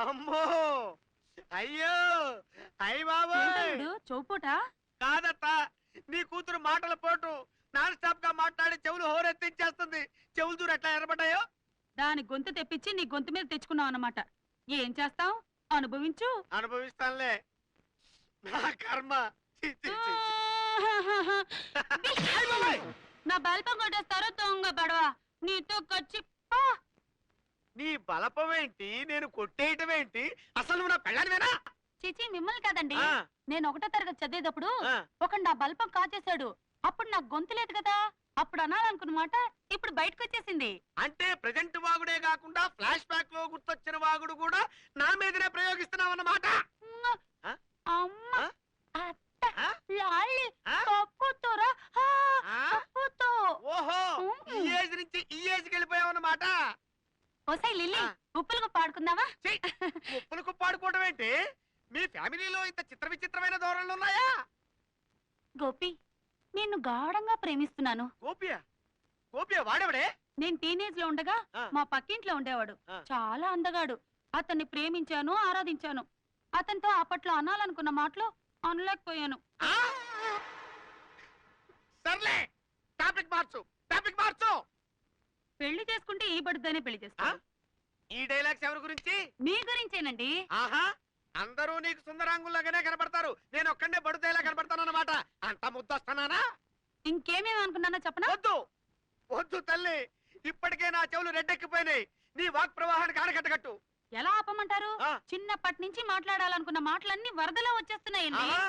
అమ్మో అయ్యో అయ్య బాబోయ్ చౌపూట కాదత్త నీ కూతురు మాటల పోటు నాన్ స్టాప్ గా మాట్లాడి చెవులు హోరెత్తించేస్తుంది. చెవులు దూరం ఎట్లా ఎరబడ్డాయో. దాని గొంతు తెప్పించి నీ గొంతు మీద తెచ్చుకున్నావు అన్నమాట. ఏం చేస్తావు? అనుభవించు. అనుభవిస్తానులే, నా కర్మ. ఛీ, ఛీ, ఛీ. అయ్ బాబోయ్! నా బల్పం కొట్టేస్తారో దొంగ బడవా. నీతో ఖర్చు నీ బలపం ఏంటి, నేను కొట్టేయటం ఏంటి? అసలు నువ్వు నా పెళ్ళానివేనా? చిచి మిమ్మల్ని కాదండి. ఆ. నేను 1వ తరగతి చదివేటప్పుడు ఆ. ఒక నా బల్పం కాచేశాడు. అప్పుడు నాకు గొంతు లేదు కదా. అప్పుడు అనాలనుకున్నమాట ఇప్పుడు బయటకు వచ్చేసింది. అంటే ప్రెజెంట్ వాగుడే కాకుండా ఫ్లాష్ బ్యాక్ లో గుర్తొచ్చిన వాగుడు కూడా నా మీదనే ప్రయోగిస్తున్నావు అన్నమాట. ఆ? అమ్మ ఆ? అత్త ఆ? లాలి ఆ? కప్పుతోరా ఆ? కప్పుతో. ఓహో, ఈ ఏజ్ నుంచి ఈ ఏజ్కి వెళ్ళిపోయావు అన్నమాట. ఓసై లిల్లీ, ఆ. ఉప్పులకు పాడుకుందావా? ఉప్పులకు పాడుకోవడం ఏంటి? మీ ఫ్యామిలీలో ఇంత చిత్ర విచిత్రమైన ధోరణులు ఉన్నాయా? గోపి, నిన్ను గాఢంగా ప్రేమిస్తున్నాను. గోపియా? గోపియా వాడెవడే? నేను టీనేజ్ లో ఉండగా ఆ. మా పక్కింట్లో ఉండేవాడు. ఆ. చాలా అందగాడు. అతన్ని ప్రేమించాను, ఆరాధించాను. అతనితో అప్పట్లో అనాలనుకున్న మాటలు అనలేకపోయాను. ఆ? సర్లే, టాపిక్ మార్చు, టాపిక్ మార్చు. పెళ్లి చేసుకుంటే ఈ బడుద్దనే పెళ్లి ఆ? చేస్తా. ఈ డైలాగ్స్ ఎవరి గురించి? మీ గురించేనండి. ఆహా, అందరూ నీకు సుందరాంగుల్లాగానే కనపడతారు, నేను ఒక్కడే బడుదేలా కనపడతాను అన్నమాట. అంత ముద్దొస్తానా? ఇంకేమేమి అనుకున్నానో చెప్పనా? వద్దు వద్దు తల్లి, ఇప్పటికే నా చెవులు రెడ్డెక్కిపోయినాయి. నీ వాక్ ప్రవాహానికి ఆనకట్టగట్టు. ఎలా ఆపమంటారు? ఆ. చిన్నప్పటి నుంచి మాట్లాడాలనుకున్న మాటలన్నీ వరదలా వచ్చేస్తున్నాయండి. ఆహా.